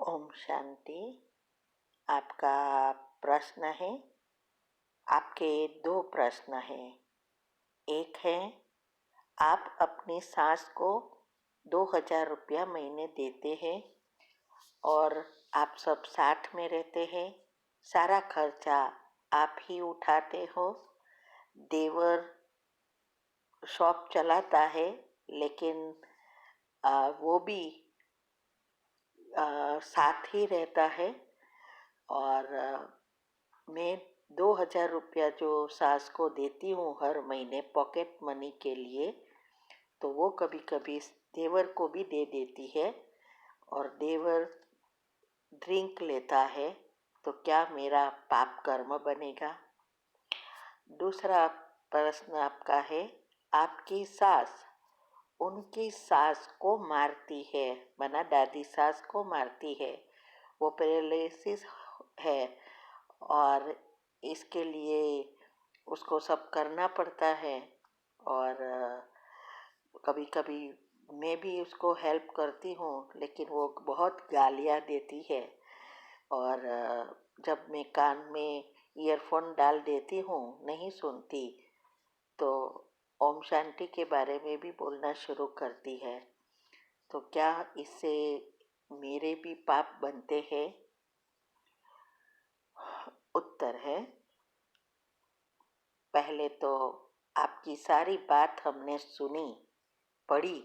ओम शांति। आपका प्रश्न है, आपके दो प्रश्न हैं। एक है, आप अपनी सास को 2000 रुपया महीने देते हैं और आप सब साथ में रहते हैं। सारा खर्चा आप ही उठाते हो। देवर शॉप चलाता है, लेकिन वो भी साथ ही रहता है। और मैं 2000 रुपया जो सास को देती हूँ हर महीने पॉकेट मनी के लिए, तो वो कभी कभी देवर को भी दे देती है। और देवर ड्रिंक लेता है, तो क्या मेरा पाप कर्म बनेगा? दूसरा प्रश्न आपका है, आपकी सास उनकी सास को मारती है, माना दादी सास को मारती है। वो पैरालिसिस है और इसके लिए उसको सब करना पड़ता है। और कभी कभी मैं भी उसको हेल्प करती हूँ, लेकिन वो बहुत गालियाँ देती है। और जब मैं कान में ईयरफोन डाल देती हूँ, नहीं सुनती, तो ओम शांति के बारे में भी बोलना शुरू करती है। तो क्या इससे मेरे भी पाप बनते हैं? उत्तर है, पहले तो आपकी सारी बात हमने सुनी, पढ़ी,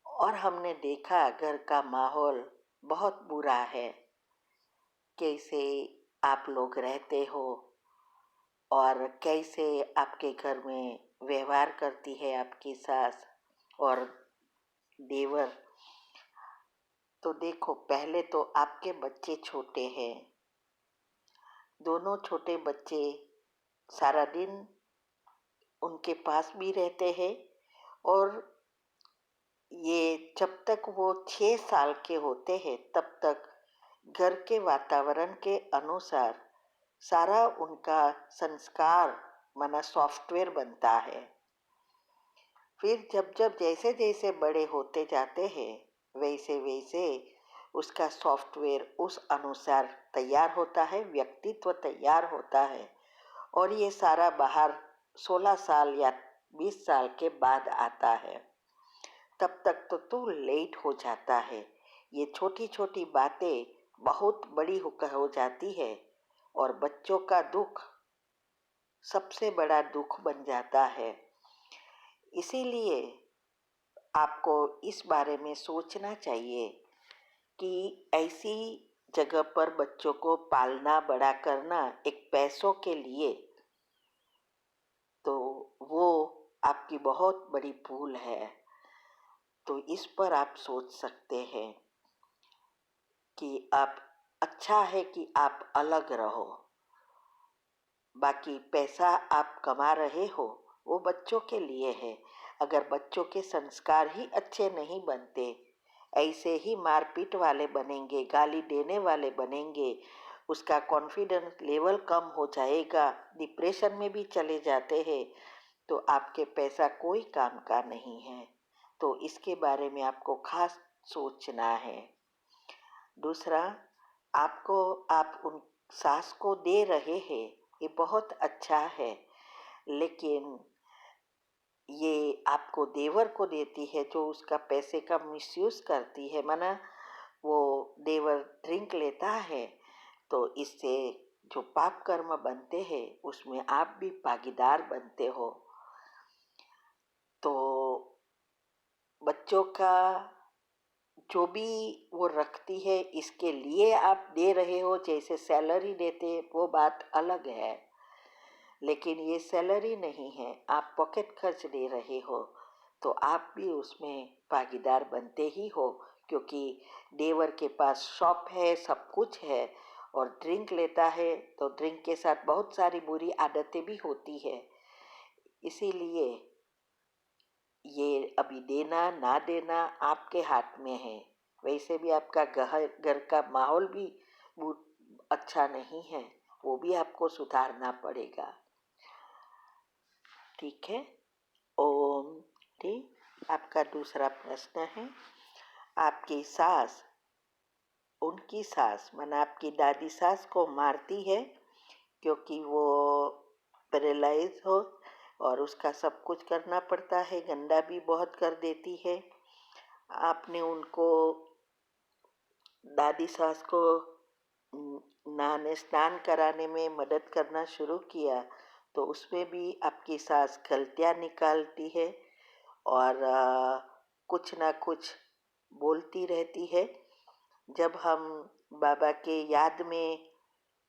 और हमने देखा घर का माहौल बहुत बुरा है। कैसे आप लोग रहते हो और कैसे आपके घर में व्यवहार करती है आपकी सास और देवर। तो देखो, पहले तो आपके बच्चे छोटे हैं। दोनों छोटे बच्चे सारा दिन उनके पास भी रहते हैं। और ये जब तक वो 6 साल के होते हैं, तब तक घर के वातावरण के अनुसार सारा उनका संस्कार माना सॉफ्टवेयर बनता है। फिर जब जब जैसे जैसे बड़े होते जाते हैं, वैसे वैसे उसका सॉफ्टवेयर उस अनुसार तैयार होता है, व्यक्तित्व तैयार होता है। और ये सारा बाहर 16 साल या 20 साल के बाद आता है। तब तक तो तू लेट हो जाता है। ये छोटी छोटी बातें बहुत बड़ी हो जाती है और बच्चों का दुख सबसे बड़ा दुख बन जाता है। इसीलिए आपको इस बारे में सोचना चाहिए कि ऐसी जगह पर बच्चों को पालना बड़ा करना एक पैसों के लिए, तो वो आपकी बहुत बड़ी भूल है। तो इस पर आप सोच सकते हैं कि आप अच्छा है कि आप अलग रहो। बाकी पैसा आप कमा रहे हो वो बच्चों के लिए है। अगर बच्चों के संस्कार ही अच्छे नहीं बनते, ऐसे ही मारपीट वाले बनेंगे, गाली देने वाले बनेंगे, उसका कॉन्फिडेंस लेवल कम हो जाएगा, डिप्रेशन में भी चले जाते हैं, तो आपके पैसा कोई काम का नहीं है। तो इसके बारे में आपको खास सोचना है। दूसरा, आपको आप उन सास को दे रहे हैं, ये बहुत अच्छा है, लेकिन ये आपको देवर को देती है जो उसका पैसे का मिसयूज करती है। माना वो देवर ड्रिंक लेता है, तो इससे जो पाप कर्म बनते हैं उसमें आप भी भागीदार बनते हो। तो बच्चों का जो भी वो रखती है, इसके लिए आप दे रहे हो, जैसे सैलरी देते, वो बात अलग है। लेकिन ये सैलरी नहीं है, आप पॉकेट खर्च दे रहे हो, तो आप भी उसमें भागीदार बनते ही हो। क्योंकि देवर के पास शॉप है, सब कुछ है, और ड्रिंक लेता है, तो ड्रिंक के साथ बहुत सारी बुरी आदतें भी होती है। इसीलिए ये अभी देना ना देना आपके हाथ में है। वैसे भी आपका घर का माहौल भी अच्छा नहीं है, वो भी आपको सुधारना पड़ेगा। ठीक है। ओम। ठीक। आपका दूसरा प्रश्न है, आपकी सास उनकी सास माना आपकी दादी सास को मारती है, क्योंकि वो पैरालाइज हो और उसका सब कुछ करना पड़ता है, गंदा भी बहुत कर देती है। आपने उनको, दादी सास को नहाने स्नान कराने में मदद करना शुरू किया, तो उसमें भी आपकी सास गलतियाँ निकालती है और कुछ ना कुछ बोलती रहती है। जब हम बाबा के याद में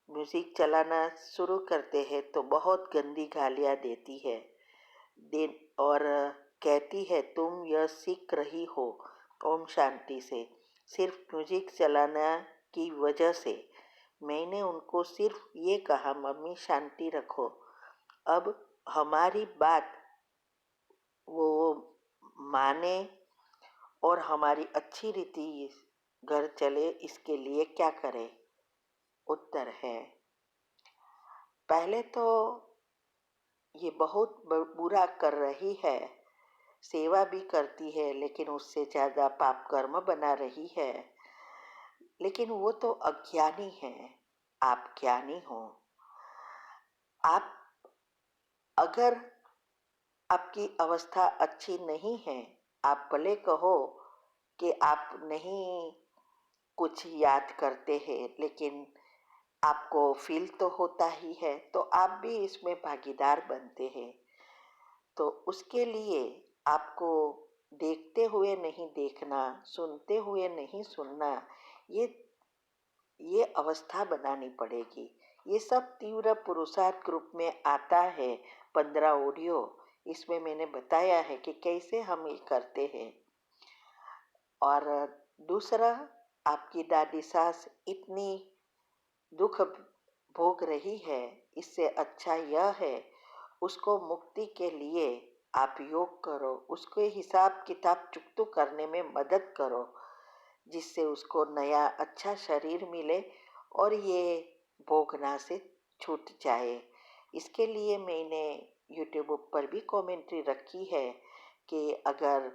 म्यूज़िक चलाना शुरू करते हैं तो बहुत गंदी गालियाँ देती है दिन और कहती है, तुम यह सीख रही हो ओम शांति से सिर्फ म्यूज़िक चलाना की वजह से। मैंने उनको सिर्फ ये कहा, मम्मी शांति रखो, अब हमारी बात वो माने और हमारी अच्छी रीति घर चले, इसके लिए क्या करें। उत्तर है, पहले तो ये बहुत बुरा कर रही है, सेवा भी करती है, लेकिन उससे ज़्यादा पाप कर्म बना रही है। लेकिन वो तो अज्ञानी है, आप ज्ञानी हो। आप अगर आपकी अवस्था अच्छी नहीं है, आप भले कहो कि आप नहीं कुछ याद करते हैं, लेकिन आपको फील तो होता ही है, तो आप भी इसमें भागीदार बनते हैं। तो उसके लिए आपको देखते हुए नहीं देखना, सुनते हुए नहीं सुनना, ये अवस्था बनानी पड़ेगी। ये सब तीव्र पुरुषार्थ ग्रुप में आता है। 15 ऑडियो इसमें मैंने बताया है कि कैसे हम ये करते हैं। और दूसरा, आपकी दादी सास इतनी दुख भोग रही है, इससे अच्छा यह है उसको मुक्ति के लिए आप योग करो, उसके हिसाब किताब चुकतू करने में मदद करो, जिससे उसको नया अच्छा शरीर मिले और ये भोगना से छूट जाए। इसके लिए मैंने यूट्यूब पर भी कमेंट्री रखी है कि अगर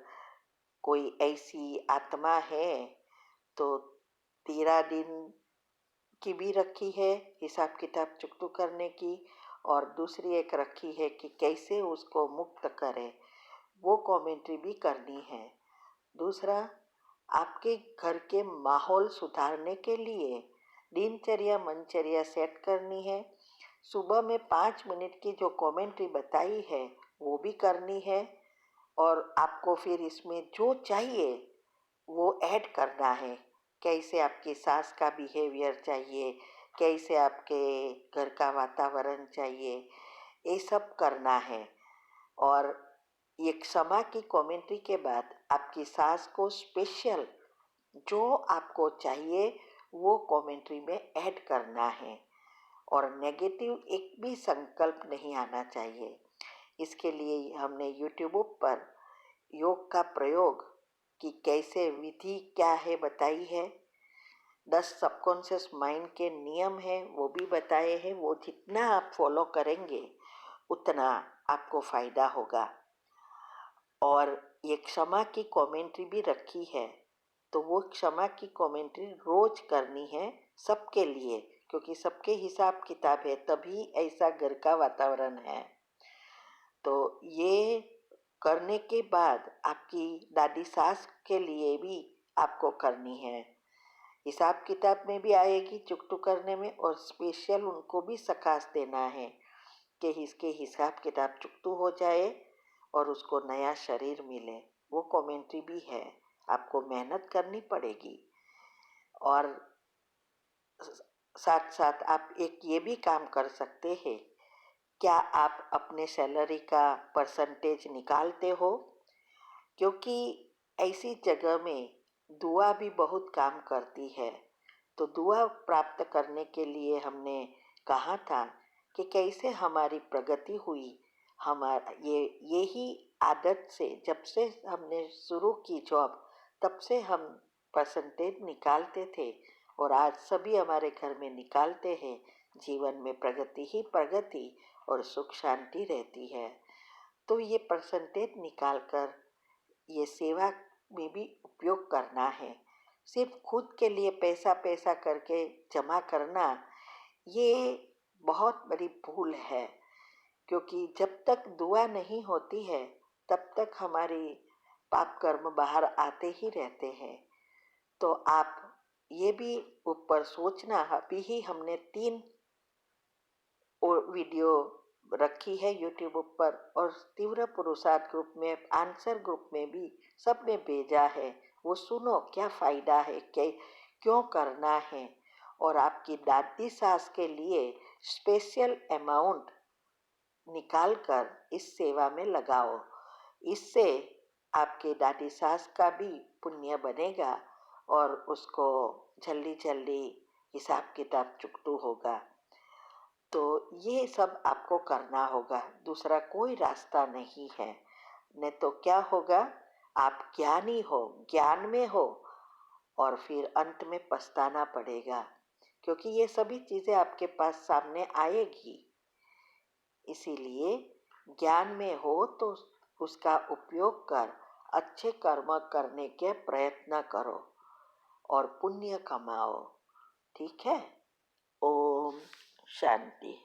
कोई ऐसी आत्मा है तो 13 दिन की भी रखी है हिसाब किताब चुकतू करने की, और दूसरी एक रखी है कि कैसे उसको मुक्त करें, वो कमेंट्री भी करनी है। दूसरा, आपके घर के माहौल सुधारने के लिए दिनचर्या मनचर्या सेट करनी है। सुबह में 5 मिनट की जो कमेंट्री बताई है वो भी करनी है, और आपको फिर इसमें जो चाहिए वो ऐड करना है। कैसे आपकी सास का बिहेवियर चाहिए, कैसे आपके घर का वातावरण चाहिए, ये सब करना है। और ये क्षमा की कमेंट्री के बाद आपकी सास को स्पेशल जो आपको चाहिए वो कमेंट्री में ऐड करना है, और नेगेटिव एक भी संकल्प नहीं आना चाहिए। इसके लिए हमने यूट्यूब पर योग का प्रयोग कि कैसे विधि क्या है बताई है। 10 सबकॉन्शियस माइंड के नियम हैं वो भी बताए हैं। वो जितना आप फॉलो करेंगे उतना आपको फ़ायदा होगा। और ये क्षमा की कमेंट्री भी रखी है, तो वो क्षमा की कमेंट्री रोज करनी है सबके लिए, क्योंकि सबके हिसाब किताब है, तभी ऐसा घर का वातावरण है। तो ये करने के बाद आपकी दादी सास के लिए भी आपको करनी है। हिसाब किताब में भी आएगी चुकतू करने में, और स्पेशल उनको भी सकाश देना है कि इसके हिसाब किताब चुकतू हो जाए और उसको नया शरीर मिले। वो कमेंट्री भी है, आपको मेहनत करनी पड़ेगी। और साथ साथ आप एक ये भी काम कर सकते हैं, क्या आप अपने सैलरी का परसेंटेज निकालते हो? क्योंकि ऐसी जगह में दुआ भी बहुत काम करती है। तो दुआ प्राप्त करने के लिए हमने कहा था कि कैसे हमारी प्रगति हुई। हमारा यही आदत से जब से हमने शुरू की जॉब, तब से हम परसेंटेज निकालते थे, और आज सभी हमारे घर में निकालते हैं। जीवन में प्रगति ही प्रगति और सुख शांति रहती है। तो ये परसेंटेज निकाल कर ये सेवा में भी उपयोग करना है। सिर्फ खुद के लिए पैसा पैसा करके जमा करना, ये बहुत बड़ी भूल है। क्योंकि जब तक दुआ नहीं होती है तब तक हमारी पाप कर्म बाहर आते ही रहते हैं। तो आप ये भी ऊपर सोचना, अभी ही हमने 3 वीडियो रखी है यूट्यूब ऊपर, और तीव्र पुरुषार्थ ग्रुप में, आंसर ग्रुप में भी सबने भेजा है। वो सुनो, क्या फ़ायदा है, क्यों करना है। और आपकी दादी सास के लिए स्पेशल अमाउंट निकाल कर इस सेवा में लगाओ। इससे आपके दादी सास का भी पुण्य बनेगा और उसको जल्दी जल्दी हिसाब किताब चुकतू होगा। तो ये सब आपको करना होगा, दूसरा कोई रास्ता नहीं है। नहीं तो क्या होगा, आप ज्ञानी हो, ज्ञान में हो, और फिर अंत में पछताना पड़ेगा, क्योंकि ये सभी चीज़ें आपके पास सामने आएगी। इसीलिए ज्ञान में हो तो उसका उपयोग कर अच्छे कर्म करने के प्रयत्न करो और पुण्य कमाओ। ठीक है। ओम शांति।